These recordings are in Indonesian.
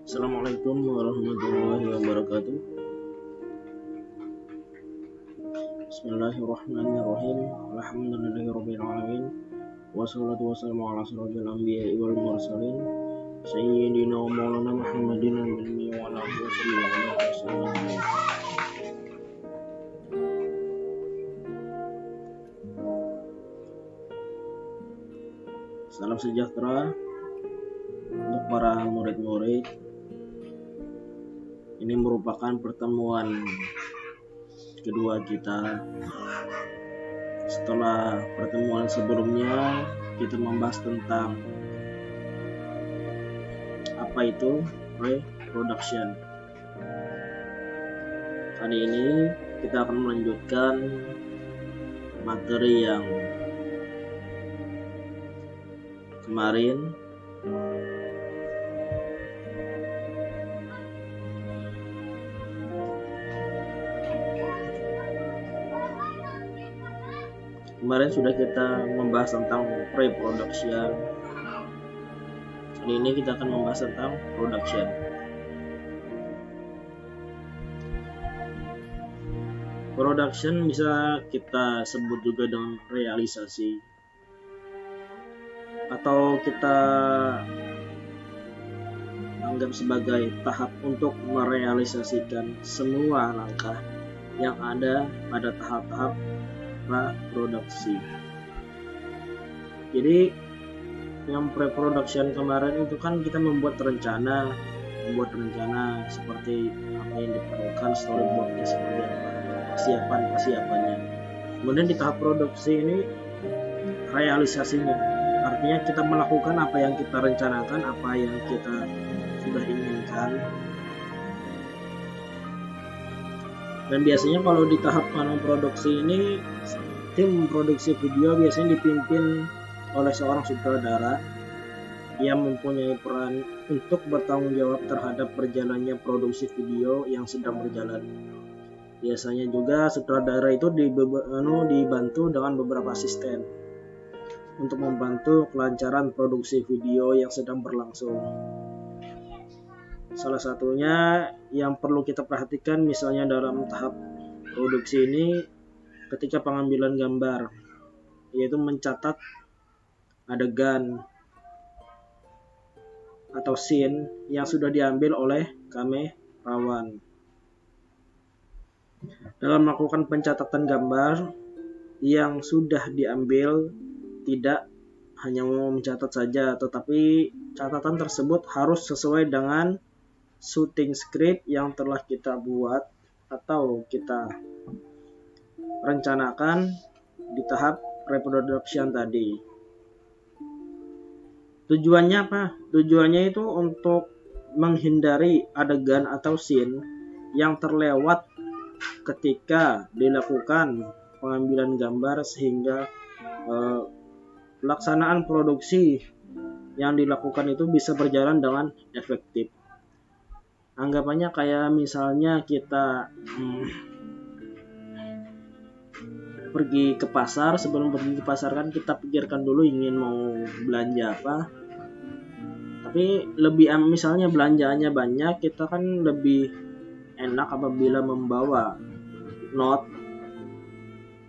Assalamualaikum warahmatullahi wabarakatuh. Bismillahirrahmanirrahim. Alhamdulillahirabbil alamin. Wassalatu wassalamu ala asyrofil anbiya'i wal mursalin sayyidina wa maulana Muhammadin al-ummi wa ala alihi wasallam. Salam sejahtera untuk para murid-murid. Ini merupakan pertemuan kedua kita. Setelah pertemuan sebelumnya kita membahas tentang apa itu pre-production. Kali ini kita akan melanjutkan materi yang kemarin. Kemarin sudah kita membahas tentang pre-production. Kali ini kita akan membahas tentang production. Production bisa kita sebut juga dengan realisasi, atau kita anggap sebagai tahap untuk merealisasikan semua langkah yang ada pada tahap-tahap pra-produksi. Jadi yang pre-production kemarin itu kan kita membuat rencana seperti apa yang diperlukan, storyboardnya seperti apa, persiapannya. Kemudian di tahap produksi ini realisasinya, artinya kita melakukan apa yang kita rencanakan, apa yang kita sudah inginkan. Dan biasanya kalau di tahap produksi ini, tim produksi video biasanya dipimpin oleh seorang sutradara yang mempunyai peran untuk bertanggung jawab terhadap berjalannya produksi video yang sedang berjalan. Biasanya juga sutradara itu dibantu dengan beberapa asisten untuk membantu kelancaran produksi video yang sedang berlangsung. Salah satunya yang perlu kita perhatikan misalnya dalam tahap produksi ini ketika pengambilan gambar, yaitu mencatat adegan atau scene yang sudah diambil oleh kamerawan. Dalam melakukan pencatatan gambar yang sudah diambil, tidak hanya mau mencatat saja, tetapi catatan tersebut harus sesuai dengan shooting script yang telah kita buat atau kita rencanakan di tahap pre-production tadi. Tujuannya apa? Tujuannya itu untuk menghindari adegan atau scene yang terlewat ketika dilakukan pengambilan gambar, sehingga pelaksanaan produksi yang dilakukan itu bisa berjalan dengan efektif. Anggapannya kayak misalnya kita pergi ke pasar. Sebelum pergi ke pasar kan kita pikirkan dulu ingin mau belanja apa. Tapi misalnya belanjaannya banyak, kita kan lebih enak apabila membawa note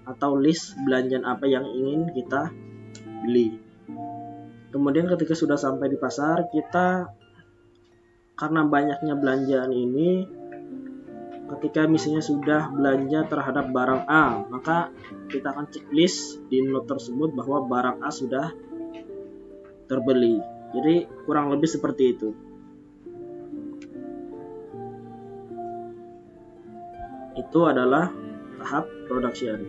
atau list belanjaan apa yang ingin kita beli. Kemudian ketika sudah sampai di pasar, kita karena banyaknya belanjaan ini, ketika misalnya sudah belanja terhadap barang A, maka kita akan checklist di note tersebut bahwa barang A sudah terbeli. Jadi kurang lebih seperti itu. Itu adalah tahap production.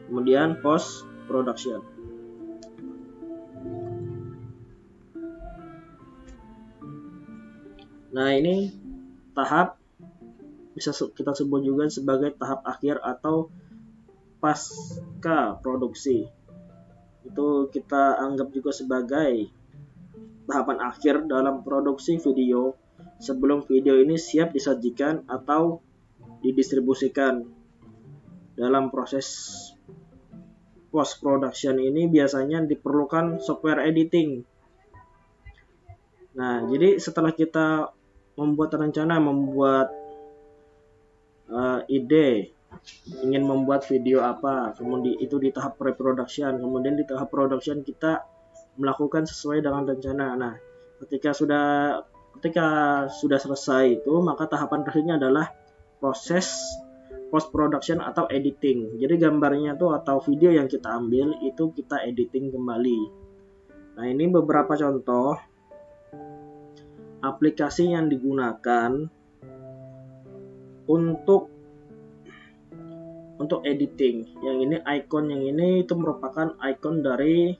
Kemudian post production. Nah, ini tahap bisa kita sebut juga sebagai tahap akhir atau pasca produksi. Itu kita anggap juga sebagai tahapan akhir dalam produksi video sebelum video ini siap disajikan atau didistribusikan. Dalam proses post production ini biasanya diperlukan software editing Nah, jadi setelah kita membuat rencana, membuat ide, ingin membuat video apa, kemudian itu di tahap pre-production, kemudian di tahap production kita melakukan sesuai dengan rencana. Nah, ketika sudah selesai itu, maka tahapan berikutnya adalah proses post production atau editing. Jadi gambarnya tuh atau video yang kita ambil itu kita editing kembali. Nah, ini beberapa contoh aplikasi yang digunakan untuk editing. Yang ini icon yang ini itu merupakan icon dari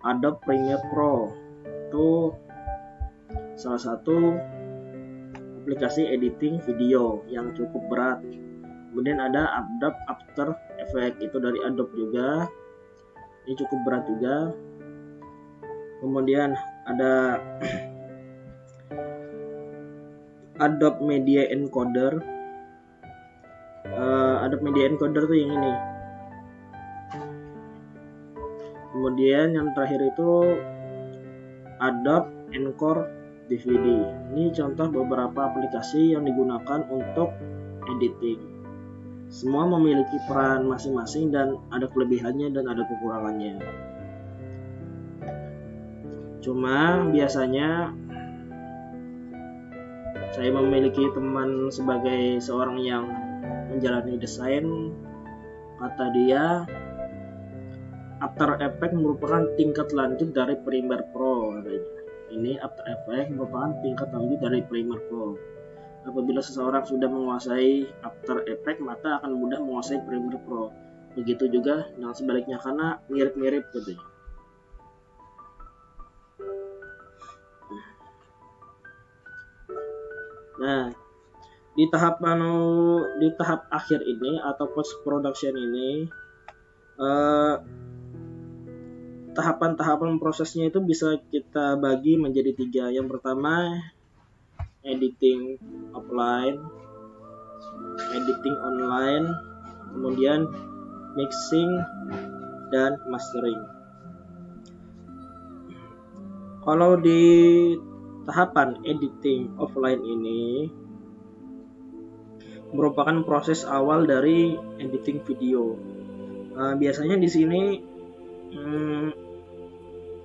Adobe Premiere Pro. Itu salah satu aplikasi editing video yang cukup berat. Kemudian ada Adobe After Effects, itu dari Adobe juga. Ini cukup berat juga. Kemudian ada Adobe Media Encoder. Adobe Media Encoder tuh yang ini. Kemudian yang terakhir itu Adobe Encore DVD. Ini contoh beberapa aplikasi yang digunakan untuk editing. Semua memiliki peran masing-masing dan ada kelebihannya dan ada kekurangannya. Cuma biasanya saya memiliki teman sebagai seorang yang menjalani desain, kata dia After Effects merupakan tingkat lanjut dari Premiere Pro. Ini After Effects merupakan tingkat lanjut dari Premiere Pro. Apabila seseorang sudah menguasai After Effects, maka akan mudah menguasai Premiere Pro. Begitu juga dengan sebaliknya, karena mirip-mirip gitu. Nah, di tahap akhir ini atau post production ini, tahapan-tahapan prosesnya itu bisa kita bagi menjadi 3. Yang pertama, editing offline, editing online, kemudian mixing dan mastering. Kalau di tahapan editing offline ini merupakan proses awal dari editing video. Biasanya di sini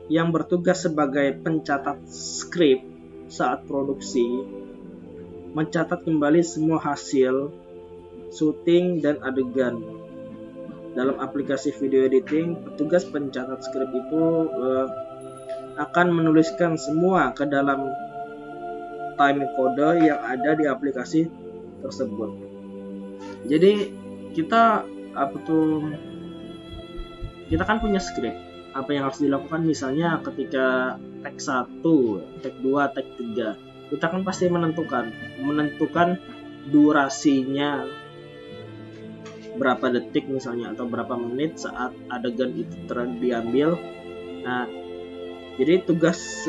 yang bertugas sebagai pencatat skrip saat produksi mencatat kembali semua hasil syuting dan adegan. Dalam aplikasi video editing, petugas pencatat skrip itu akan menuliskan semua ke dalam time code yang ada di aplikasi tersebut. Jadi kita kan punya skrip. Apa yang harus dilakukan, misalnya ketika tag 1, tag 2, tag 3, kita kan pasti menentukan durasinya berapa detik misalnya atau berapa menit saat adegan itu diambil. Nah, jadi tugas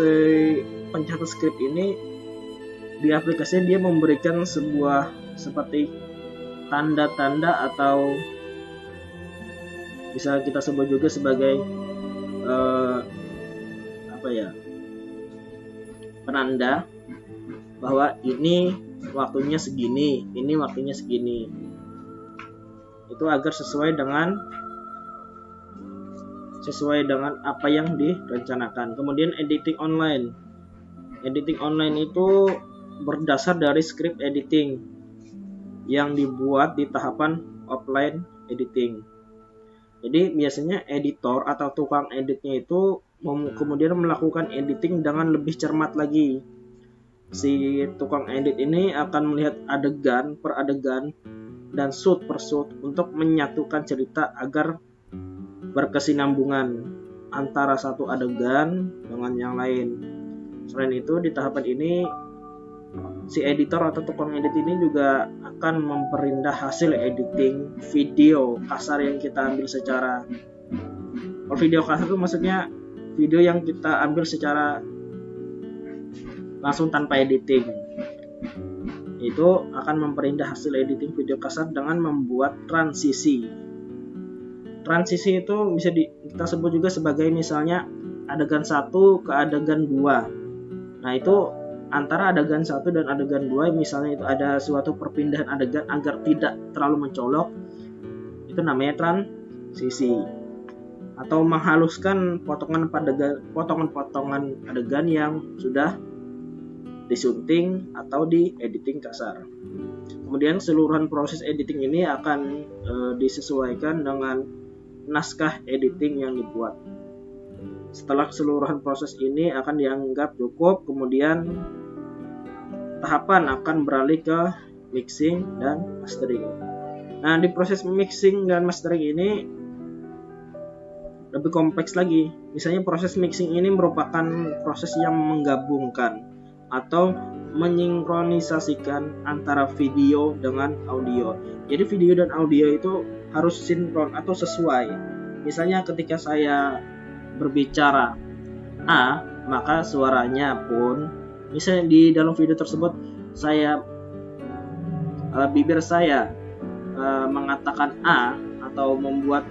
pencatat skrip ini di aplikasi dia memberikan sebuah seperti tanda-tanda atau bisa kita sebut juga sebagai penanda bahwa ini waktunya segini, ini waktunya segini. Itu agar sesuai dengan apa yang direncanakan. Kemudian editing online. Editing online itu berdasar dari script editing yang dibuat di tahapan offline editing. Jadi biasanya editor atau tukang editnya itu kemudian melakukan editing dengan lebih cermat lagi. Si tukang edit ini akan melihat adegan per adegan dan shoot per shoot untuk menyatukan cerita agar berkesinambungan antara satu adegan dengan yang lain. Selain itu, di tahapan ini si editor atau tukang edit ini juga akan memperindah hasil editing video kasar yang kita ambil secara video kasar itu maksudnya video yang kita ambil secara langsung tanpa editing. Itu akan memperindah hasil editing video kasar dengan membuat transisi. Transisi itu bisa kita sebut juga sebagai misalnya adegan 1 ke adegan 2. Nah, itu antara adegan 1 dan adegan 2, misalnya itu ada suatu perpindahan adegan agar tidak terlalu mencolok, itu namanya transisi. Atau menghaluskan potongan-potongan adegan yang sudah disunting atau di editing kasar. Kemudian keseluruhan proses editing ini akan disesuaikan dengan naskah editing yang dibuat. Setelah keseluruhan proses ini akan dianggap cukup, kemudian tahapan akan beralih ke mixing dan mastering. Nah, di proses mixing dan mastering ini lebih kompleks lagi. Misalnya proses mixing ini merupakan proses yang menggabungkan atau mensinkronisasikan antara video dengan audio. Jadi video dan audio itu harus sinkron atau sesuai. Misalnya ketika saya berbicara A, maka suaranya pun, misalnya di dalam video tersebut saya bibir saya mengatakan A atau membuat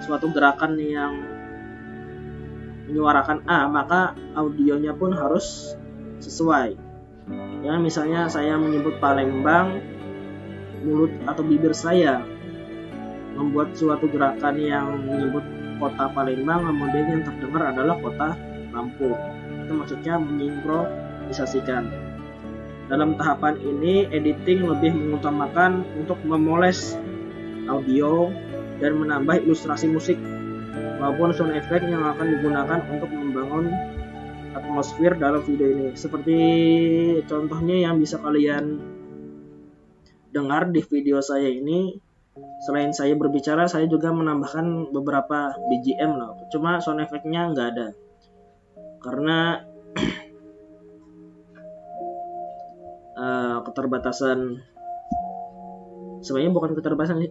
suatu gerakan yang menyuarakan A, maka audionya pun harus sesuai. Ya, misalnya saya menyebut Palembang, mulut atau bibir saya membuat suatu gerakan yang menyebut kota Palembang, kemudian yang terdengar adalah kota Lampung. Itu maksudnya mensinkronisasikan. Dalam tahapan ini, editing lebih mengutamakan untuk memoles audio dan menambah ilustrasi musik maupun sound effect yang akan digunakan untuk membangun atmosfer dalam video ini. Seperti contohnya yang bisa kalian dengar di video saya ini, selain saya berbicara, saya juga menambahkan beberapa BGM loh. Cuma sound effect-nya nggak ada. Karena keterbatasan, sebenarnya bukan keterbatasan,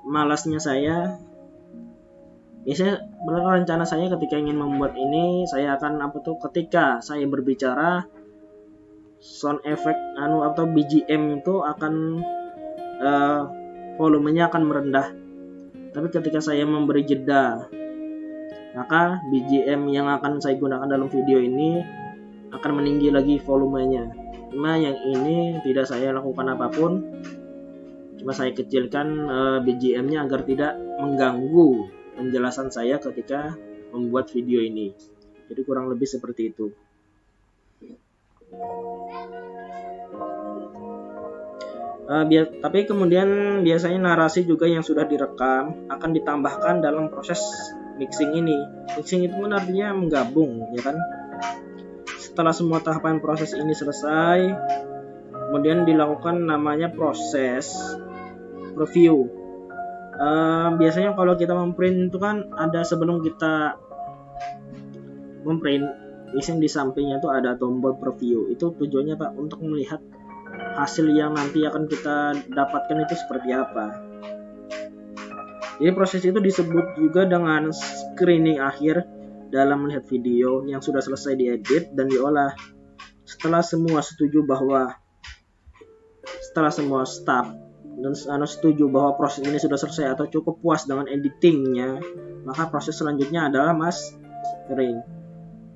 malasnya saya. Biasanya benar rencana saya ketika ingin membuat ini, saya akan ketika saya berbicara, sound effect atau BGM itu akan volumenya akan merendah. Tapi ketika saya memberi jeda, maka BGM yang akan saya gunakan dalam video ini akan meninggi lagi volumenya. Cuma yang ini tidak saya lakukan apapun, cuma saya kecilkan BGM-nya agar tidak mengganggu penjelasan saya ketika membuat video ini. Jadi kurang lebih seperti itu. Tapi kemudian biasanya narasi juga yang sudah direkam akan ditambahkan dalam proses mixing ini. Mixing itu kan artinya menggabung, ya kan? Setelah semua tahapan proses ini selesai, kemudian dilakukan namanya proses review. Biasanya kalau kita memprint itu kan ada, sebelum kita memprint, biasanya di sampingnya itu ada tombol preview. Itu tujuannya Pak untuk melihat hasil yang nanti akan kita dapatkan itu seperti apa. Jadi proses itu disebut juga dengan screening akhir dalam melihat video yang sudah selesai diedit dan diolah. Setelah semua staff dan setuju bahwa proses ini sudah selesai atau cukup puas dengan editingnya, maka proses selanjutnya adalah mastering.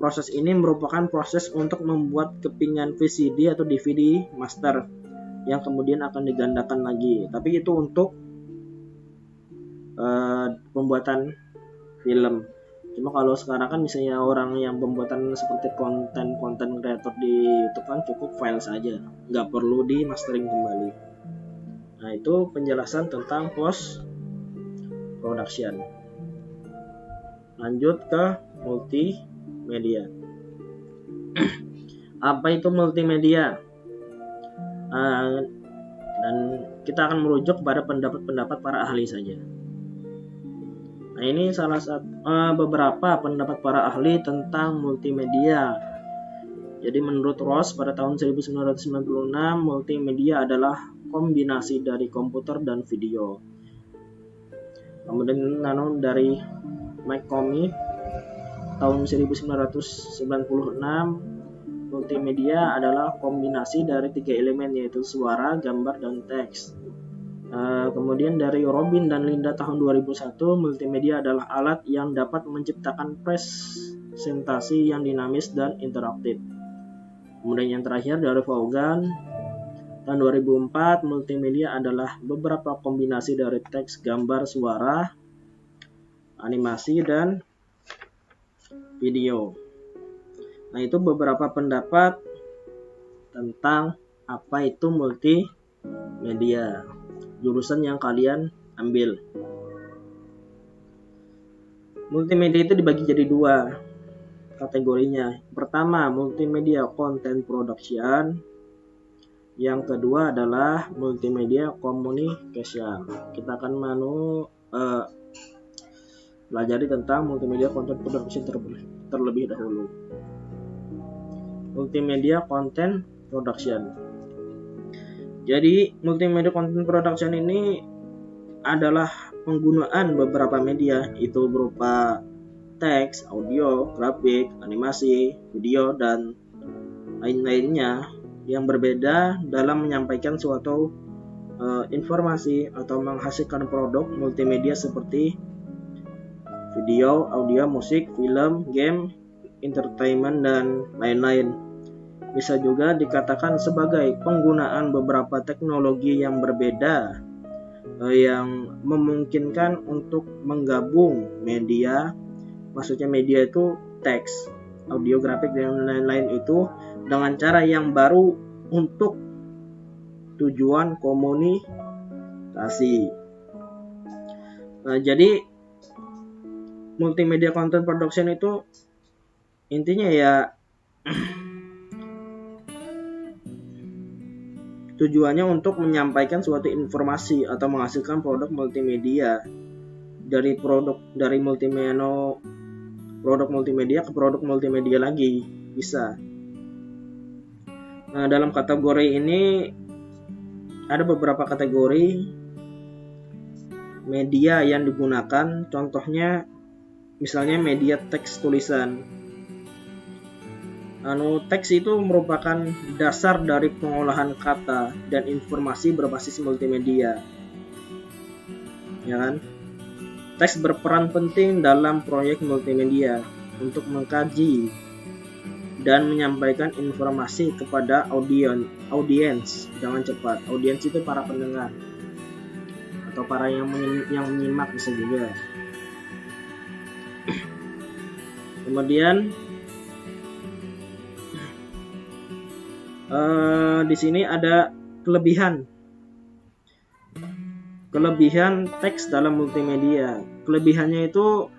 Proses ini merupakan proses untuk membuat kepingan VCD atau DVD master yang kemudian akan digandakan lagi. Tapi itu untuk pembuatan film. Cuma kalau sekarang kan misalnya orang yang pembuatan seperti konten kreator di YouTube kan cukup file saja, nggak perlu di mastering kembali. Nah, itu penjelasan tentang post production. Lanjut ke multimedia. Apa itu multimedia? Dan kita akan merujuk pada pendapat-pendapat para ahli saja. Nah, ini salah satu beberapa pendapat para ahli tentang multimedia. Jadi menurut Ross pada tahun 1996, multimedia adalah kombinasi dari komputer dan video. Kemudian dari Mike Comey tahun 1996, multimedia adalah kombinasi dari 3 elemen, yaitu suara, gambar, dan teks. Kemudian dari Robin dan Linda tahun 2001, multimedia adalah alat yang dapat menciptakan representasi yang dinamis dan interaktif. Kemudian yang terakhir dari Vaughan, tahun 2004, multimedia adalah beberapa kombinasi dari teks, gambar, suara, animasi, dan video. Nah, itu beberapa pendapat tentang apa itu multimedia, jurusan yang kalian ambil. Multimedia itu dibagi jadi dua kategorinya. Pertama, multimedia content production. Yang kedua adalah multimedia communication. Kita akan pelajari tentang multimedia content production terlebih dahulu. Multimedia content production. Jadi, multimedia content production ini adalah penggunaan beberapa media, itu berupa teks, audio, grafik, animasi, video, dan lain-lainnya yang berbeda dalam menyampaikan suatu informasi atau menghasilkan produk multimedia seperti video, audio, musik, film, game, entertainment, dan lain-lain. Bisa juga dikatakan sebagai penggunaan beberapa teknologi yang berbeda yang memungkinkan untuk menggabung media, maksudnya media itu teks, audio, grafik, dan lain-lain itu dengan cara yang baru untuk tujuan komunikasi. Jadi multimedia content production itu intinya ya tujuannya untuk menyampaikan suatu informasi atau menghasilkan produk multimedia dari produk multimedia ke produk multimedia lagi bisa. Nah, dalam kategori ini ada beberapa kategori media yang digunakan. Contohnya misalnya media teks tulisan. Teks itu merupakan dasar dari pengolahan kata dan informasi berbasis multimedia. Ya kan? Teks berperan penting dalam proyek multimedia untuk mengkaji dan menyampaikan informasi kepada audiens dengan cepat. Audiens itu para pendengar atau para yang menyimak bisa juga. Kemudian di sini ada kelebihan teks dalam multimedia. Kelebihannya itu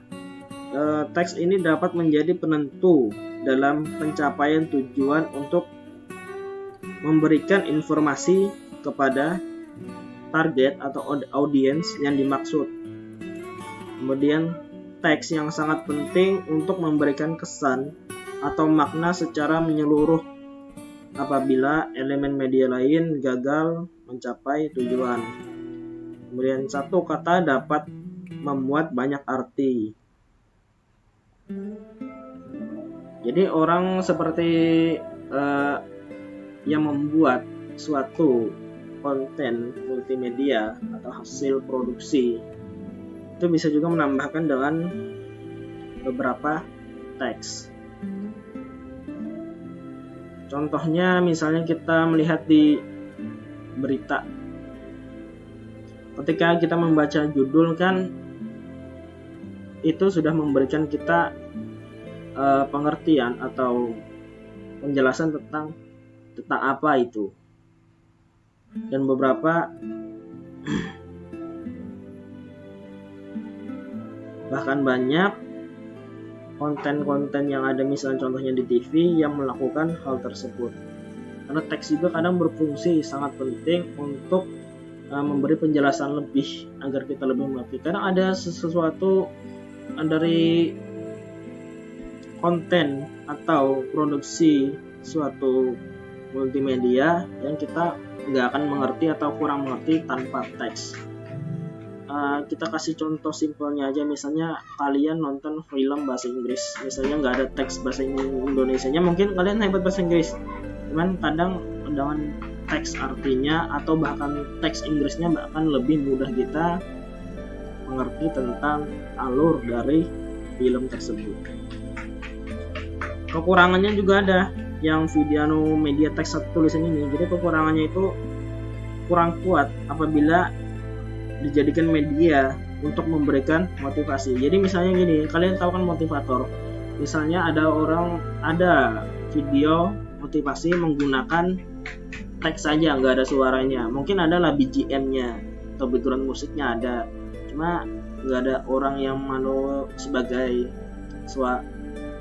teks ini dapat menjadi penentu dalam pencapaian tujuan untuk memberikan informasi kepada target atau audiens yang dimaksud. Kemudian teks yang sangat penting untuk memberikan kesan atau makna secara menyeluruh apabila elemen media lain gagal mencapai tujuan. Kemudian satu kata dapat memuat banyak arti. Jadi orang seperti yang membuat suatu konten multimedia atau hasil produksi itu bisa juga menambahkan dengan beberapa teks. Contohnya misalnya kita melihat di berita. Ketika kita membaca judul kan itu sudah memberikan kita pengertian atau penjelasan tentang apa itu. Dan beberapa bahkan banyak konten-konten yang ada misalnya contohnya di TV yang melakukan hal tersebut. Karena teks juga kadang berfungsi sangat penting untuk memberi penjelasan lebih agar kita lebih mengerti. Kadang ada sesuatu dari konten atau produksi suatu multimedia yang kita nggak akan mengerti atau kurang mengerti tanpa teks. Kita kasih contoh simpelnya aja, misalnya kalian nonton film bahasa Inggris, misalnya nggak ada teks bahasa Indonesianya, mungkin kalian hebat bahasa Inggris, cuman kadang dengan teks artinya atau bahkan teks Inggrisnya bahkan lebih mudah kita mengerti tentang alur dari film tersebut. kekurangannya juga ada yang video media teks atau tulisan ini. Jadi kekurangannya itu kurang kuat apabila dijadikan media untuk memberikan motivasi. Jadi misalnya gini, kalian tahu kan motivator. Misalnya ada video motivasi menggunakan teks saja, nggak ada suaranya. Mungkin adalah BGM-nya atau background musiknya ada, cuma nggak ada orang yang sebagai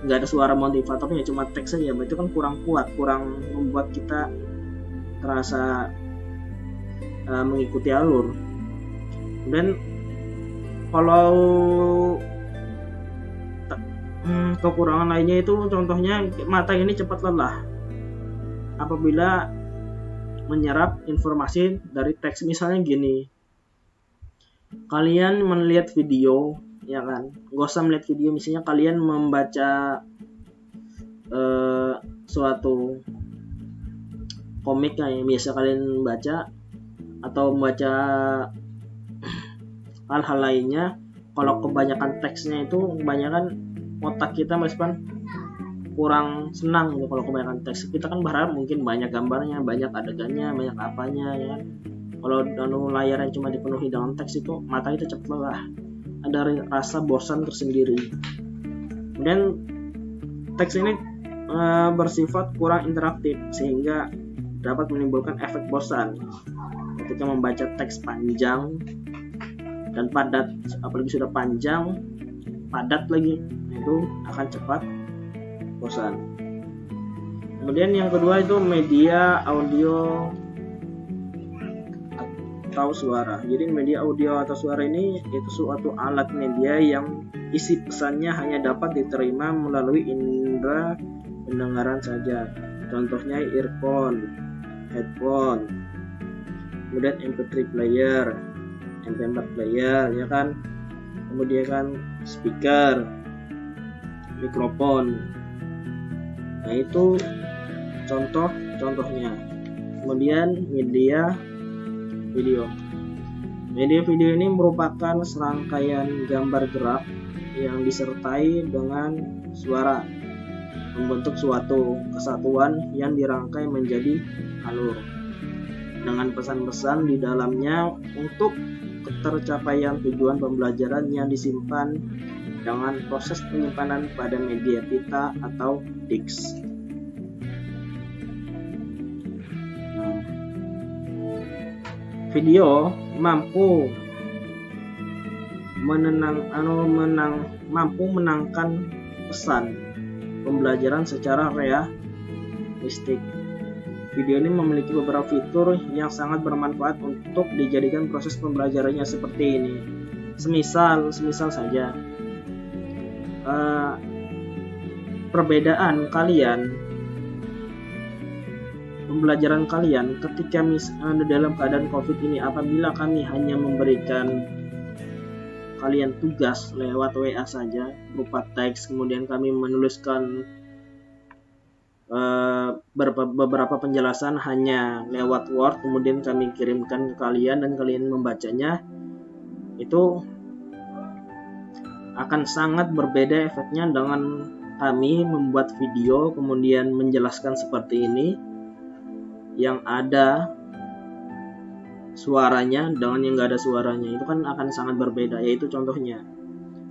nggak ada suara motivatornya, cuma teks saja. Itu kan kurang kuat, kurang membuat kita terasa mengikuti alur. Dan kalau kekurangan lainnya itu contohnya mata ini cepat lelah apabila menyerap informasi dari teks. Misalnya gini, kalian melihat video, ya kan, gak usah melihat video, misalnya kalian membaca suatu komik yang biasa kalian baca atau membaca hal-hal lainnya. Kalau kebanyakan teksnya itu kebanyakan otak kita meskipun kurang senang gitu. Kalau kebanyakan teks, kita kan berharap mungkin banyak gambarnya, banyak adegannya, banyak apanya, ya. Kalau layarnya cuma dipenuhi dengan teks, itu mata itu cepat lelah, ada rasa bosan tersendiri. Kemudian teks ini bersifat kurang interaktif sehingga dapat menimbulkan efek bosan ketika membaca teks panjang dan padat. Apalagi sudah panjang, padat lagi, itu akan cepat bosan. Kemudian yang kedua itu media audio atau suara. Jadi media audio atau suara ini itu suatu alat media yang isi pesannya hanya dapat diterima melalui indera pendengaran saja. Contohnya earphone, headphone, kemudian MP3 player, MP4 player, ya kan. Kemudian kan speaker, mikrofon. Nah, itu contohnya. Kemudian media video. Media video ini merupakan serangkaian gambar gerak yang disertai dengan suara, membentuk suatu kesatuan yang dirangkai menjadi alur dengan pesan-pesan di dalamnya untuk ketercapaian tujuan pembelajaran yang disimpan dengan proses penyimpanan pada media pita atau disk. Video mampu menangkan pesan pembelajaran secara realistik. Video ini memiliki beberapa fitur yang sangat bermanfaat untuk dijadikan proses pembelajarannya seperti ini. Semisal saja perbedaan pembelajaran kalian ketika dalam keadaan COVID ini, apabila kami hanya memberikan kalian tugas lewat WA saja berupa teks, kemudian kami menuliskan beberapa penjelasan hanya lewat Word, kemudian kami kirimkan ke kalian dan kalian membacanya, itu akan sangat berbeda efeknya dengan kami membuat video kemudian menjelaskan seperti ini yang ada suaranya dengan yang nggak ada suaranya. Itu kan akan sangat berbeda. Yaitu contohnya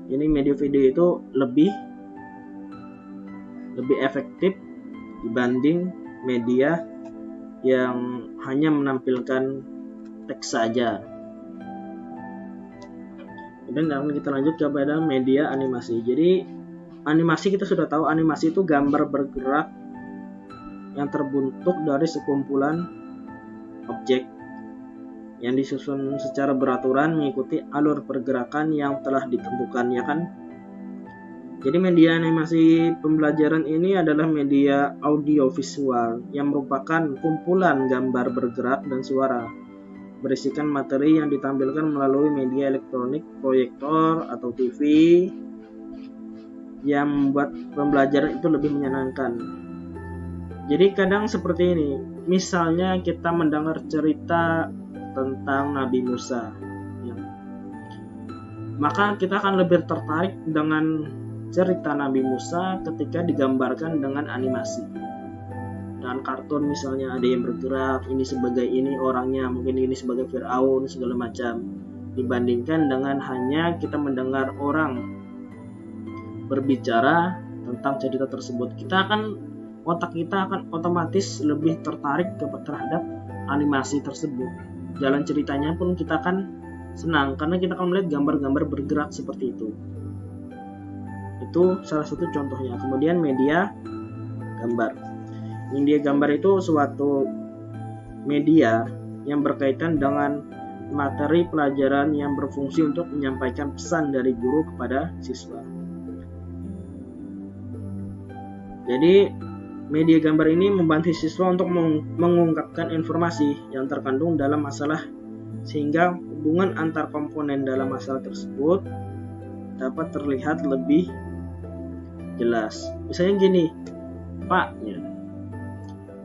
ini media video itu lebih efektif dibanding media yang hanya menampilkan teks saja. Kemudian kita lanjut kepada media animasi. Jadi animasi, kita sudah tahu animasi itu gambar bergerak yang terbentuk dari sekumpulan objek yang disusun secara beraturan mengikuti alur pergerakan yang telah ditentukan, ya kan? Jadi media animasi pembelajaran ini adalah media audiovisual yang merupakan kumpulan gambar bergerak dan suara, berisikan materi yang ditampilkan melalui media elektronik, proyektor atau TV, yang membuat pembelajaran itu lebih menyenangkan. Jadi kadang seperti ini, misalnya kita mendengar cerita tentang Nabi Musa, ya, maka kita akan lebih tertarik dengan cerita Nabi Musa ketika digambarkan dengan animasi. Dan kartun misalnya ada yang bergerak, ini sebagai ini orangnya, mungkin ini sebagai Fir'aun segala macam. Dibandingkan dengan hanya kita mendengar orang berbicara tentang cerita tersebut, otak kita akan otomatis lebih tertarik terhadap animasi tersebut. Jalan ceritanya pun kita akan senang karena kita akan melihat gambar-gambar bergerak seperti itu. Itu salah satu contohnya. Kemudian media gambar. Media gambar itu suatu media yang berkaitan dengan materi pelajaran yang berfungsi untuk menyampaikan pesan dari guru kepada siswa. Jadi media gambar ini membantu siswa untuk mengungkapkan informasi yang terkandung dalam masalah, sehingga hubungan antar komponen dalam masalah tersebut dapat terlihat lebih jelas. Misalnya gini, Pak, ya,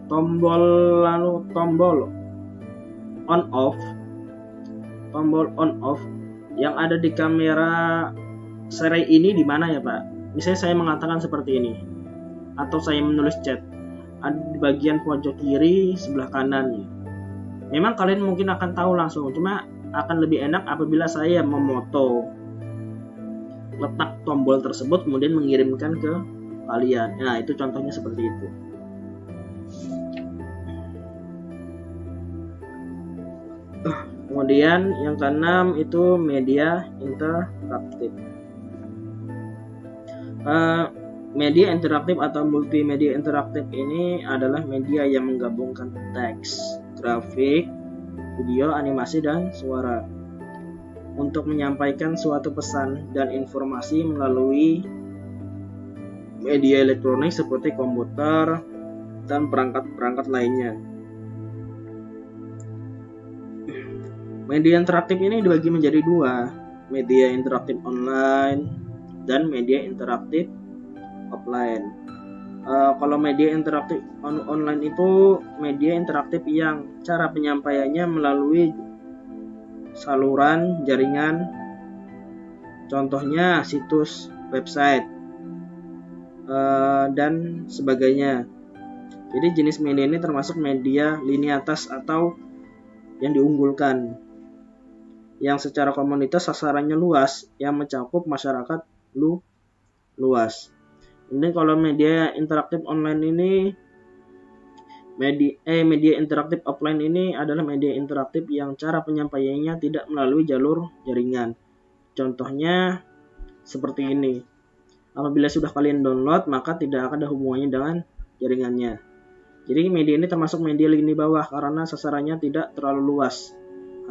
tombol on off yang ada di kamera serai ini di mana ya Pak? Misalnya saya mengatakan seperti ini, atau saya menulis chat, ada di bagian pojok kiri sebelah kanan ya. Memang kalian mungkin akan tahu langsung, cuma akan lebih enak apabila saya memoto letak tombol tersebut kemudian mengirimkan ke kalian. Nah, itu contohnya seperti itu. Kemudian yang keenam itu media interaktif. Media interaktif atau multimedia interaktif ini adalah media yang menggabungkan teks, grafik, video, animasi, dan suara untuk menyampaikan suatu pesan dan informasi melalui media elektronik seperti komputer dan perangkat-perangkat lainnya. Media interaktif ini dibagi menjadi dua, media interaktif online dan media interaktif offline. Kalau media interaktif online itu media interaktif yang cara penyampaiannya melalui saluran jaringan, contohnya situs, website, dan sebagainya. Jadi jenis media ini termasuk media lini atas atau yang diunggulkan, yang secara komunitas sasarannya luas, yang mencakup masyarakat luas. Ini kalau media interaktif online ini, media interaktif offline ini adalah media interaktif yang cara penyampaiannya tidak melalui jalur jaringan. Contohnya seperti ini. Apabila sudah kalian download, maka tidak akan ada hubungannya dengan jaringannya. Jadi media ini termasuk media lini bawah karena sasarannya tidak terlalu luas,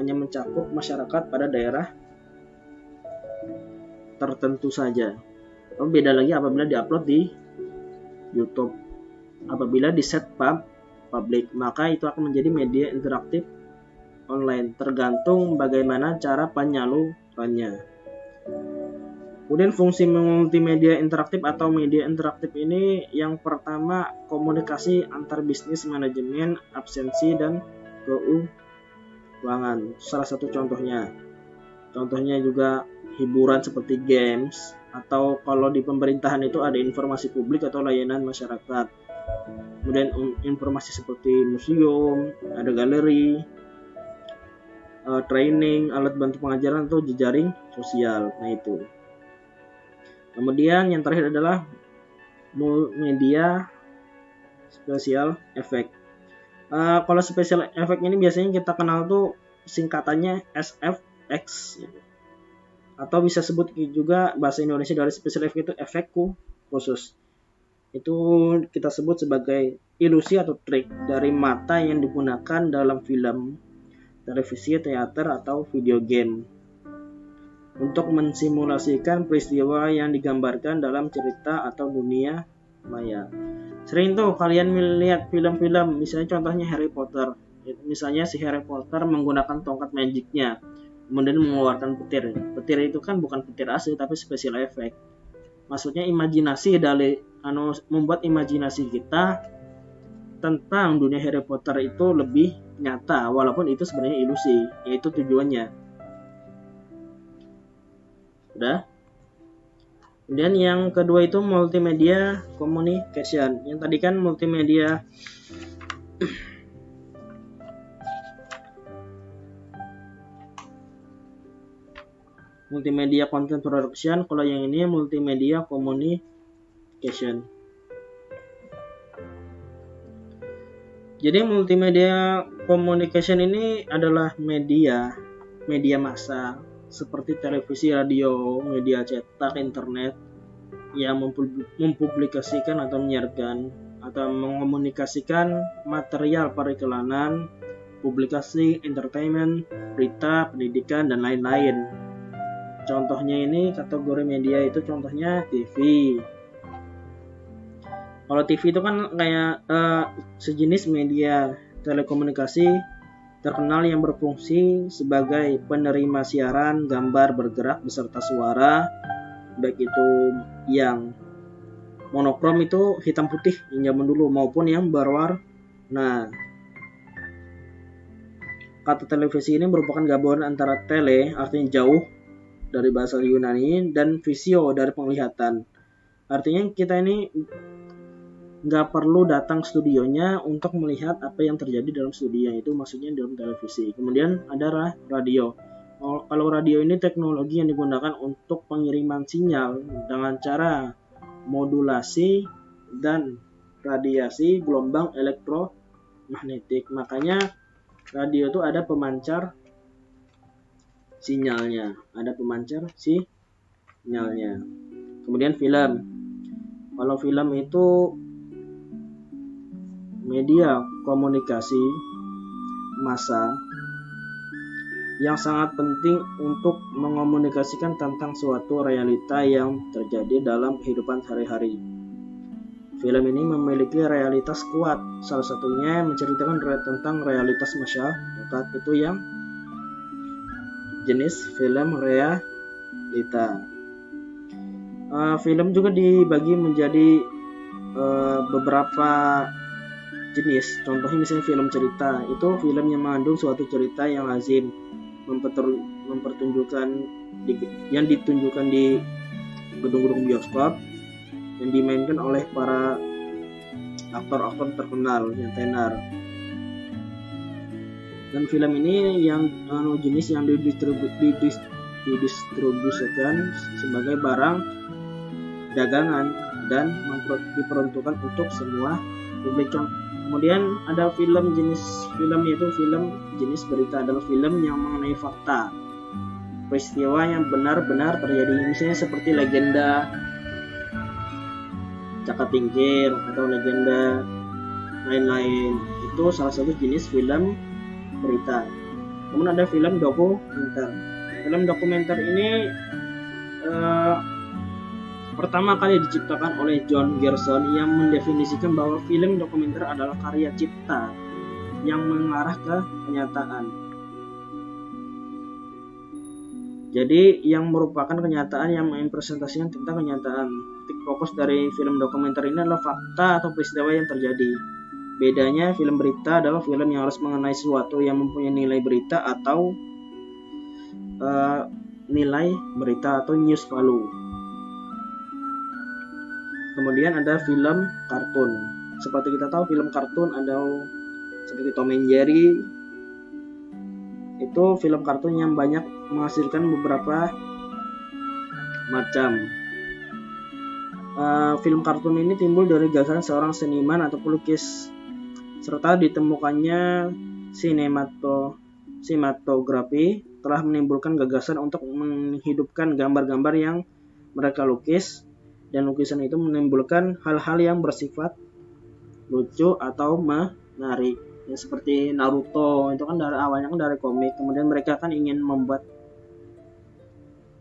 hanya mencakup masyarakat pada daerah tertentu saja. Beda lagi apabila diupload di YouTube. Apabila di set public, maka itu akan menjadi media interaktif online, tergantung bagaimana cara penyalurannya. Kemudian fungsi multimedia interaktif atau media interaktif ini yang pertama komunikasi antar bisnis, manajemen, absensi, dan keuangan. Salah satu contohnya. Contohnya juga hiburan seperti games, atau kalau di pemerintahan itu ada informasi publik atau layanan masyarakat. Kemudian informasi seperti museum, ada galeri, training, alat bantu pengajaran atau jejaring sosial. Nah itu. Kemudian yang terakhir adalah media special effect. Kalau special effect ini biasanya kita kenal tuh singkatannya SFX. Atau bisa sebut juga bahasa Indonesia dari special effect itu efek khusus. Itu kita sebut sebagai ilusi atau trik dari mata yang digunakan dalam film, televisi, teater, atau video game untuk mensimulasikan peristiwa yang digambarkan dalam cerita atau dunia maya. Sering tuh kalian melihat film-film, misalnya contohnya Harry Potter. Misalnya si Harry Potter menggunakan tongkat magicnya, kemudian mengeluarkan petir. Petir itu kan bukan petir asli tapi special effect. Maksudnya imajinasi dari membuat imajinasi kita tentang dunia Harry Potter itu lebih nyata, walaupun itu sebenarnya ilusi, yaitu tujuannya. Udah? Kemudian yang kedua itu multimedia communication. Yang tadi kan multimedia content production, kalau yang ini multimedia communication. Jadi multimedia communication ini adalah media massa seperti televisi, radio, media cetak, internet yang mempublikasikan atau menyiarkan atau mengomunikasikan material periklanan, publikasi, entertainment, berita, pendidikan, dan lain-lain. Contohnya ini kategori media itu contohnya TV. Kalau TV itu kan kayak sejenis media telekomunikasi terkenal yang berfungsi sebagai penerima siaran gambar bergerak beserta suara, baik itu yang monokrom itu hitam putih yang zaman dulu maupun yang berwarna. Kata televisi ini merupakan gabungan antara tele artinya jauh dari bahasa Yunani dan visio dari penglihatan. Artinya kita ini nggak perlu datang studionya untuk melihat apa yang terjadi dalam studio, itu maksudnya dalam televisi. Kemudian ada radio. Kalau radio ini teknologi yang digunakan untuk pengiriman sinyal dengan cara modulasi dan radiasi gelombang elektromagnetik. Makanya radio itu ada pemancar sinyalnya, Kemudian film. Kalau film itu media komunikasi massa yang sangat penting untuk mengomunikasikan tentang suatu realita yang terjadi dalam kehidupan sehari-hari. Film ini memiliki realitas kuat, salah satunya menceritakan tentang realitas masyarakat, itu yang jenis film realita. Film juga dibagi menjadi beberapa jenis. Contohnya misalnya film cerita, itu film yang mengandung suatu cerita yang lazim yang ditunjukkan di gedung-gedung bioskop yang dimainkan oleh para aktor-aktor terkenal yang tenar. Dan film ini yang jenis yang didistribusikan sebagai barang dagangan dan diperuntukkan untuk semua publik. Kemudian ada film jenis berita, adalah film yang mengenai fakta peristiwa yang benar-benar terjadi, misalnya seperti legenda Cakatingkir atau legenda lain-lain. Itu salah satu jenis film berita. Kemudian ada film dokumenter. Film dokumenter ini pertama kali diciptakan oleh John Gerson yang mendefinisikan bahwa film dokumenter adalah karya cipta yang mengarah ke kenyataan. Jadi yang merupakan kenyataan yang mempresentasikan tentang kenyataan. Titik fokus dari film dokumenter ini adalah fakta atau peristiwa yang terjadi. Bedanya film berita adalah film yang harus mengenai sesuatu yang mempunyai nilai berita atau nilai berita atau news value. Kemudian ada film kartun. Seperti kita tahu film kartun ada seperti Tom and Jerry. Itu film kartun yang banyak menghasilkan beberapa macam. Film kartun ini timbul dari gagasan seorang seniman atau pelukis serta ditemukannya sinematografi telah menimbulkan gagasan untuk menghidupkan gambar-gambar yang mereka lukis, dan lukisan itu menimbulkan hal-hal yang bersifat lucu atau menarik. Ya, seperti Naruto itu kan awalnya dari komik, kemudian mereka kan ingin membuat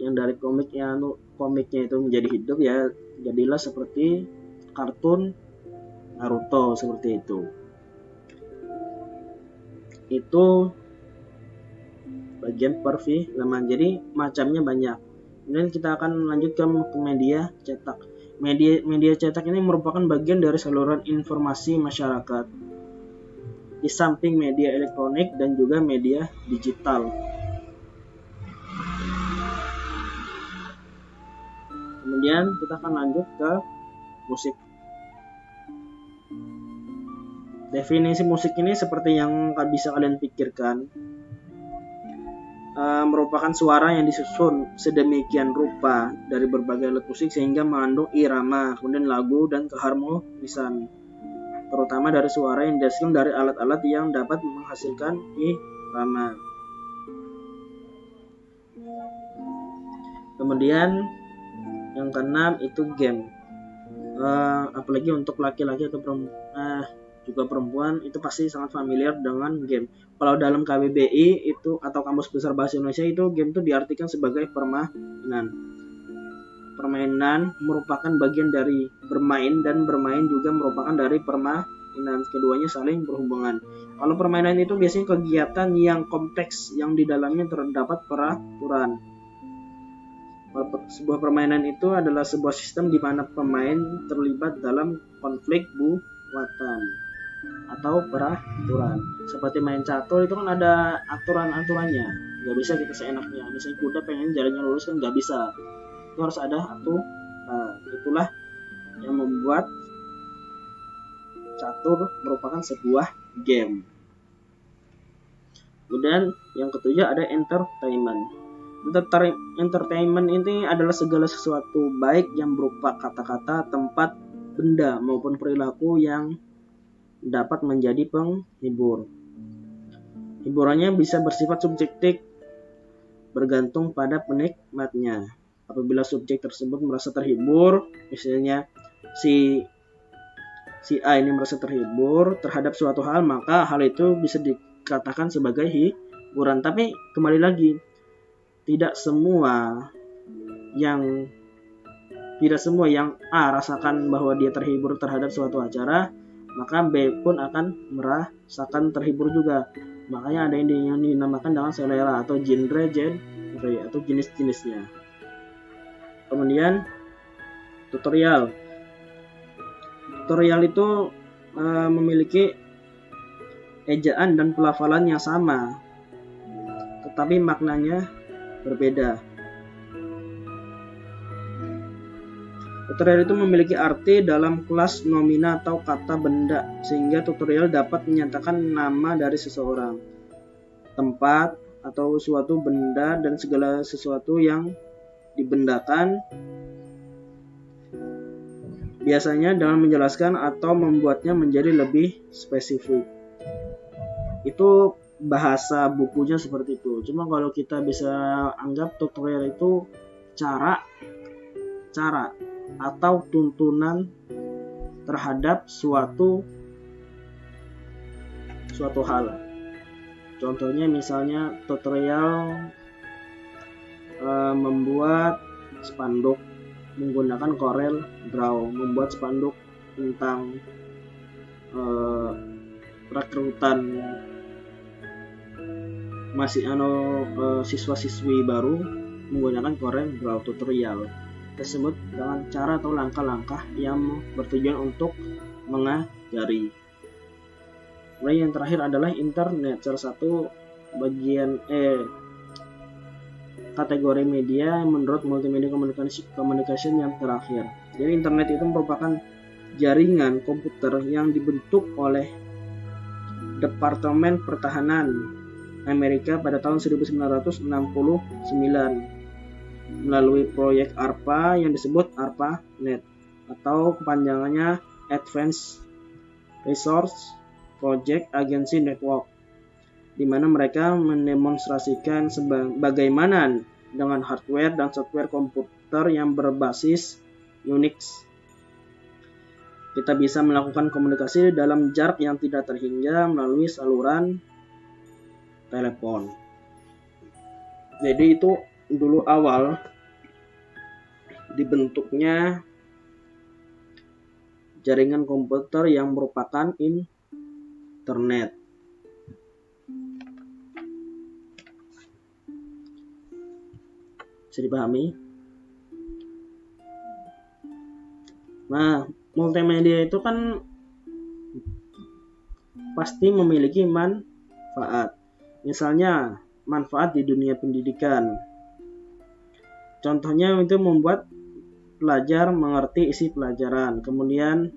yang dari komiknya itu menjadi hidup, ya jadilah seperti kartun Naruto seperti itu. Itu bagian perfilman, jadi macamnya banyak. Kemudian kita akan lanjut ke media cetak. Media cetak ini merupakan bagian dari saluran informasi masyarakat di samping media elektronik dan juga media digital. Kemudian kita akan lanjut ke musik. Definisi musik ini seperti yang bisa kalian pikirkan, merupakan suara yang disusun sedemikian rupa dari berbagai alat musik sehingga mengandung irama, kemudian lagu dan keharmonisan, terutama dari suara yang dihasilkan dari alat-alat yang dapat menghasilkan irama. Kemudian yang keenam itu game. Apalagi untuk laki-laki atau juga perempuan itu pasti sangat familiar dengan game. Kalau dalam KBBI itu atau Kamus Besar Bahasa Indonesia itu game itu diartikan sebagai permainan. Permainan merupakan bagian dari bermain dan bermain juga merupakan dari permainan. Keduanya saling berhubungan. Kalau permainan itu biasanya kegiatan yang kompleks yang di dalamnya terdapat peraturan. Sebuah permainan itu adalah sebuah sistem di mana pemain terlibat dalam konflik buatan atau peraturan. Seperti main catur itu kan ada aturan-aturannya, nggak bisa kita seenaknya. Misalnya kuda pengen jalannya lurus kan nggak bisa, itu harus ada aturan. Itulah yang membuat catur merupakan sebuah game. Kemudian yang ketujuh ada entertainment. Entertainment ini adalah segala sesuatu baik yang berupa kata-kata, tempat, benda maupun perilaku yang dapat menjadi penghibur. Hiburannya bisa bersifat subjektif bergantung pada penikmatnya. Apabila subjek tersebut merasa terhibur, misalnya si A ini merasa terhibur terhadap suatu hal, maka hal itu bisa dikatakan sebagai hiburan. Tapi kembali lagi, tidak semua yang A rasakan bahwa dia terhibur terhadap suatu acara, maka B pun akan merasakan terhibur juga. Makanya ada yang dinamakan dengan selera atau genre atau jenis-jenisnya. Kemudian tutorial. Tutorial itu memiliki ejaan dan pelafalan yang sama, tetapi maknanya berbeda. Tutorial itu memiliki arti dalam kelas nomina atau kata benda, sehingga tutorial dapat menyatakan nama dari seseorang, tempat, atau suatu benda dan segala sesuatu yang dibendakan, biasanya dengan menjelaskan atau membuatnya menjadi lebih spesifik. Itu bahasa bukunya seperti itu. Cuma kalau kita bisa anggap tutorial itu cara atau tuntunan terhadap suatu hal. Contohnya misalnya tutorial membuat spanduk menggunakan Corel Draw, membuat spanduk tentang rekrutan siswa-siswi baru menggunakan Corel Draw. Tutorial tersebut dengan cara atau langkah-langkah yang bertujuan untuk mengajari. Kemudian yang terakhir adalah internet, salah satu bagian kategori media menurut Multimedia Communication yang terakhir. Jadi internet itu merupakan jaringan komputer yang dibentuk oleh Departemen Pertahanan Amerika pada tahun 1969 melalui proyek ARPA yang disebut ARPANET atau kepanjangannya Advanced Resource Project Agency Network, di mana mereka mendemonstrasikan bagaimana dengan hardware dan software komputer yang berbasis Unix kita bisa melakukan komunikasi dalam jarak yang tidak terhingga melalui saluran telepon. Jadi itu dulu awal dibentuknya jaringan komputer yang merupakan internet. Bisa dipahami? Nah, multimedia itu kan pasti memiliki manfaat. Misalnya, manfaat di dunia pendidikan. Contohnya itu membuat pelajar mengerti isi pelajaran. Kemudian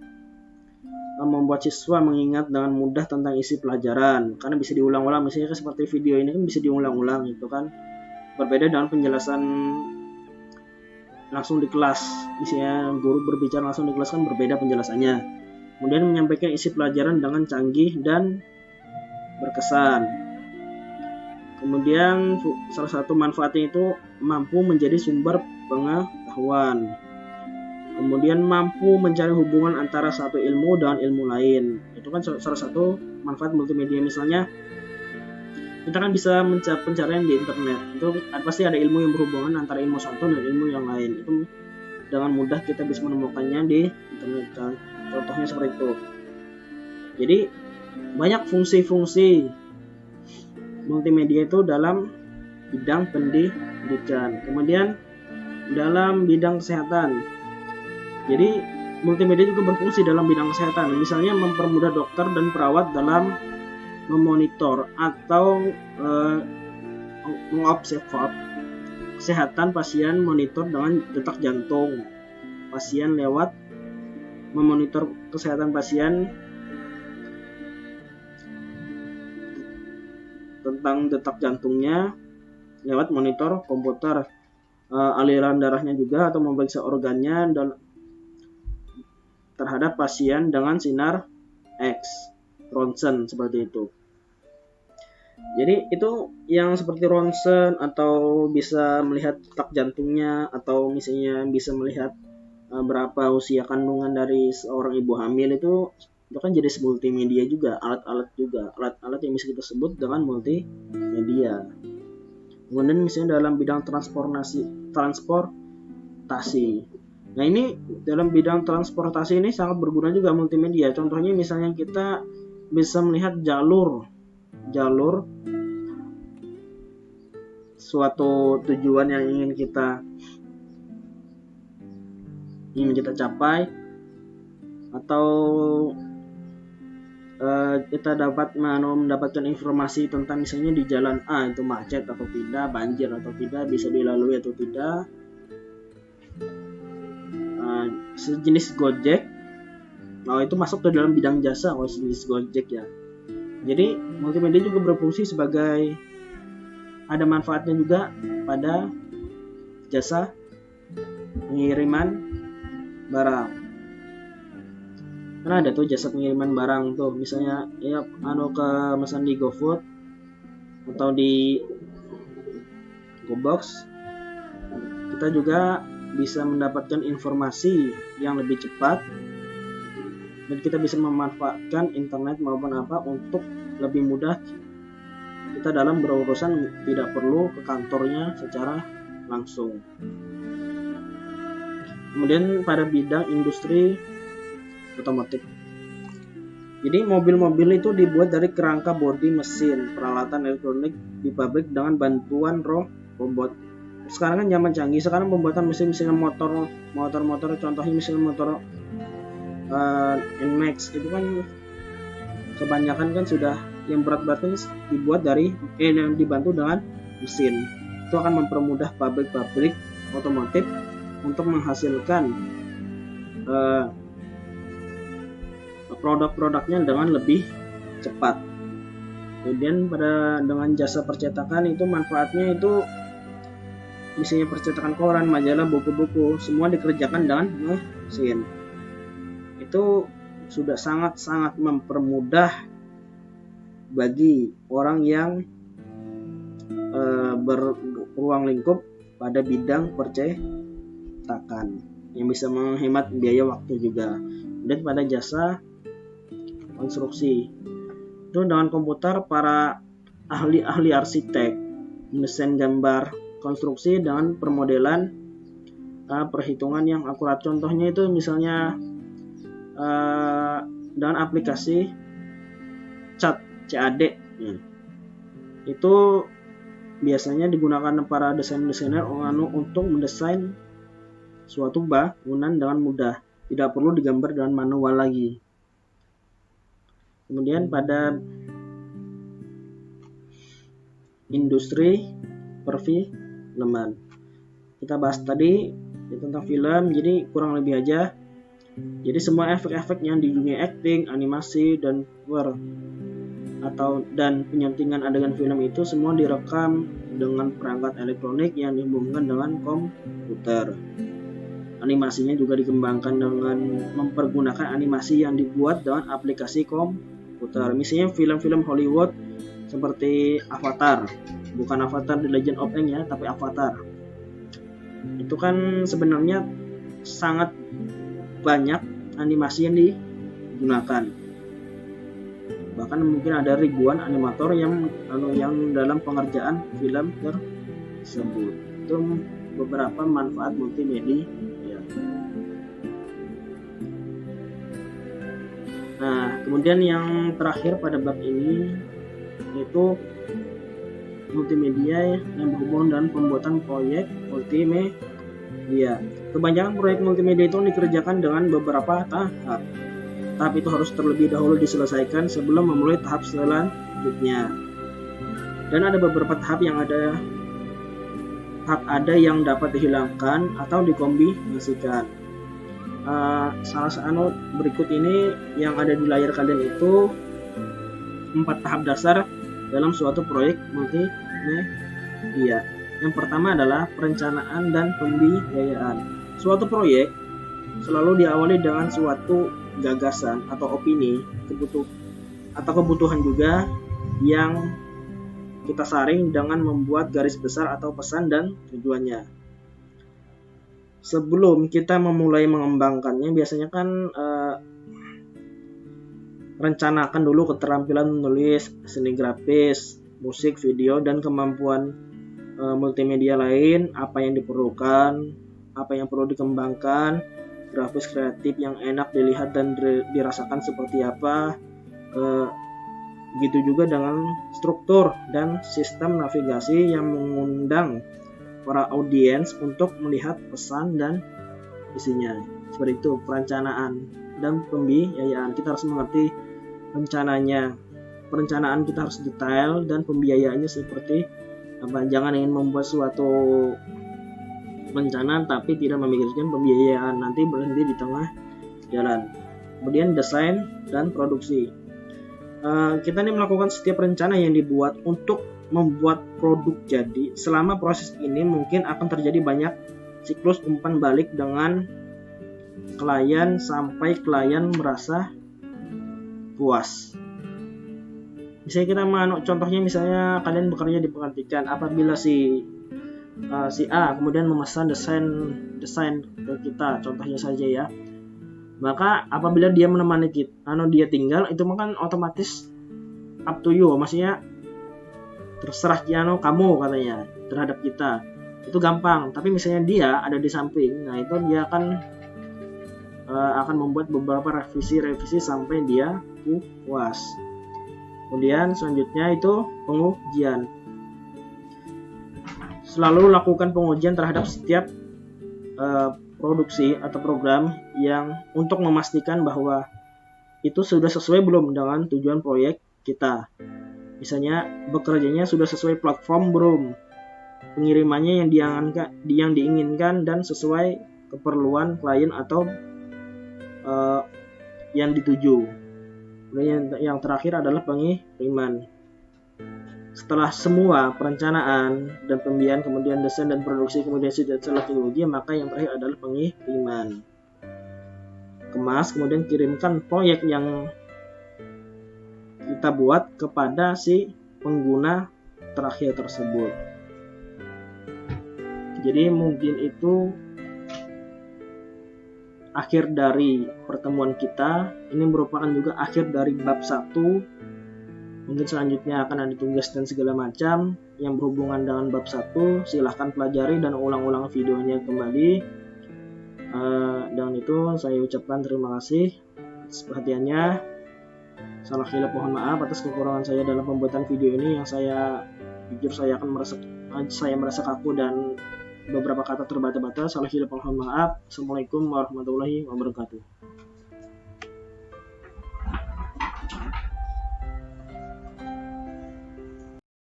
membuat siswa mengingat dengan mudah tentang isi pelajaran karena bisa diulang-ulang. Misalnya seperti video ini kan bisa diulang-ulang gitu kan. Berbeda dengan penjelasan langsung di kelas. Misalnya guru berbicara langsung di kelas kan berbeda penjelasannya. Kemudian menyampaikan isi pelajaran dengan canggih dan berkesan. Kemudian salah satu manfaatnya itu mampu menjadi sumber pengetahuan. Kemudian mampu mencari hubungan antara satu ilmu dengan ilmu lain. Itu kan salah satu manfaat multimedia. Misalnya kita kan bisa mencari pencarian di internet. Itu pasti ada ilmu yang berhubungan antara ilmu satu dan ilmu yang lain. Itu dengan mudah kita bisa menemukannya di internet. Contohnya seperti itu. Jadi banyak fungsi-fungsi multimedia itu dalam bidang pendidikan. Kemudian dalam bidang kesehatan. Jadi multimedia juga berfungsi dalam bidang kesehatan. Misalnya mempermudah dokter dan perawat dalam memonitor atau mengobservasi kesehatan pasien, monitor dengan detak jantung pasien lewat memonitor kesehatan pasien tentang detak jantungnya lewat monitor komputer, aliran darahnya juga, atau memeriksa organnya dan terhadap pasien dengan sinar X ronsen seperti itu. Jadi itu yang seperti ronsen atau bisa melihat detak jantungnya atau misalnya bisa melihat berapa usia kandungan dari seorang ibu hamil itu kan jadi multimedia juga, alat-alat yang bisa kita sebut dengan multimedia. Kemudian misalnya dalam bidang transportasi. Nah ini dalam bidang transportasi ini sangat berguna juga multimedia. Contohnya misalnya kita bisa melihat jalur suatu tujuan yang ingin kita capai, atau kita dapat mendapatkan informasi tentang misalnya di jalan A itu macet atau tidak, banjir atau tidak, bisa dilalui atau tidak. Sejenis Gojek, itu masuk ke dalam bidang jasa, sejenis Gojek ya. Jadi multimedia juga berfungsi sebagai, ada manfaatnya juga pada jasa pengiriman barang. Karena ada tuh jasa pengiriman barang tuh, misalnya ya ke pesan di GoFood atau di GoBox, kita juga bisa mendapatkan informasi yang lebih cepat dan kita bisa memanfaatkan internet maupun untuk lebih mudah kita dalam berurusan, tidak perlu ke kantornya secara langsung. Kemudian pada bidang industri otomotif. Jadi mobil-mobil itu dibuat dari kerangka bodi mesin, peralatan elektronik di pabrik dengan bantuan robot. Sekarang kan zaman canggih, sekarang pembuatan mesin-mesin motor, contohnya mesin motor NMAX itu kan kebanyakan kan sudah yang berat-berat kan dibuat dari yang dibantu dengan mesin. Itu akan mempermudah pabrik-pabrik otomotif untuk menghasilkan produk-produknya dengan lebih cepat. Kemudian dengan jasa percetakan itu manfaatnya itu misalnya percetakan koran, majalah, buku-buku, semua dikerjakan dengan mesin. Itu sudah sangat-sangat mempermudah bagi orang yang beruang lingkup pada bidang percetakan, yang bisa menghemat biaya waktu juga. Dan pada jasa konstruksi itu dengan komputer, para ahli arsitek mendesain gambar konstruksi dengan permodelan perhitungan yang akurat. Contohnya itu misalnya dengan aplikasi CAD itu biasanya digunakan para desainer untuk mendesain suatu bangunan dengan mudah, tidak perlu digambar dengan manual lagi. Kemudian pada industri perfilman, kita bahas tadi ya, tentang film, jadi kurang lebih aja. Jadi semua efek-efek yang di dunia acting, animasi, dan dan penyuntingan adegan film itu semua direkam dengan perangkat elektronik yang dihubungkan dengan komputer. Animasinya juga dikembangkan dengan mempergunakan animasi yang dibuat dengan aplikasi komputer. Misalnya film-film Hollywood seperti Avatar, bukan Avatar The Legend of Aang ya, tapi Avatar. Itu kan sebenarnya sangat banyak animasi yang digunakan. Bahkan mungkin ada ribuan animator yang dalam pengerjaan film tersebut. Itu beberapa manfaat multimedia. Nah, kemudian yang terakhir pada bab ini yaitu multimedia yang berhubungan dengan pembuatan proyek multimedia. Kebanyakan proyek multimedia itu dikerjakan dengan beberapa tahap. Tahap itu harus terlebih dahulu diselesaikan sebelum memulai tahap selanjutnya. Dan ada beberapa tahap yang dapat dihilangkan atau dikombinasikan. Salah satu berikut ini yang ada di layar kalian itu 4 tahap dasar dalam suatu proyek multimedia. Yang pertama adalah perencanaan dan pembiayaan. Suatu proyek selalu diawali dengan suatu gagasan atau opini, kebutuhan juga yang kita saring dengan membuat garis besar atau pesan dan tujuannya. Sebelum kita memulai mengembangkannya, biasanya kan rencanakan dulu keterampilan menulis, seni grafis, musik, video, dan kemampuan multimedia lain, apa yang diperlukan, apa yang perlu dikembangkan, grafis kreatif yang enak dilihat dan dirasakan seperti apa. Begitu juga dengan struktur dan sistem navigasi yang mengundang para audiens untuk melihat pesan dan isinya. Seperti itu perencanaan dan pembiayaan. Kita harus mengerti rencananya. Perencanaan kita harus detail dan pembiayaannya seperti apa. Jangan ingin membuat suatu rencana tapi tidak memikirkan pembiayaan, nanti berhenti di tengah jalan. Kemudian desain dan produksi. Kita ini melakukan setiap rencana yang dibuat untuk membuat produk jadi. Selama proses ini mungkin akan terjadi banyak siklus umpan balik dengan klien sampai klien merasa puas. Misalnya kita contohnya misalnya kalian bekerja di pelantikan, apabila si A kemudian memesan desain ke kita, contohnya saja ya, maka apabila dia menemani kita, dia tinggal, itu kan otomatis up to you, maksudnya terserah kamu katanya terhadap kita, itu gampang. Tapi misalnya dia ada di samping, nah itu dia akan membuat beberapa revisi sampai dia puas. Kemudian selanjutnya itu pengujian. Selalu lakukan pengujian terhadap setiap produksi atau program yang untuk memastikan bahwa itu sudah sesuai belum dengan tujuan proyek kita. Misalnya bekerjanya sudah sesuai platform belum, pengirimannya yang diinginkan dan sesuai keperluan klien atau yang dituju. Kemudian yang terakhir adalah pengiriman. Setelah semua perencanaan dan pembiayaan, kemudian desain dan produksi, kemudian sudah selesai uji, maka yang terakhir adalah pengiriman. Kemas, kemudian kirimkan proyek yang kita buat kepada si pengguna terakhir tersebut. Jadi mungkin itu akhir dari pertemuan kita. Ini merupakan juga akhir dari bab 1. Mungkin selanjutnya akan ada tugas dan segala macam yang berhubungan dengan bab 1. Silahkan pelajari dan ulang-ulang videonya kembali. Dan itu saya ucapkan terima kasih atas perhatiannya. Salah hilap mohon maaf atas kekurangan saya dalam pembuatan video ini, yang saya jujur saya merasa kaku dan beberapa kata terbata-bata. Salah hilap mohon maaf. Assalamualaikum warahmatullahi wabarakatuh.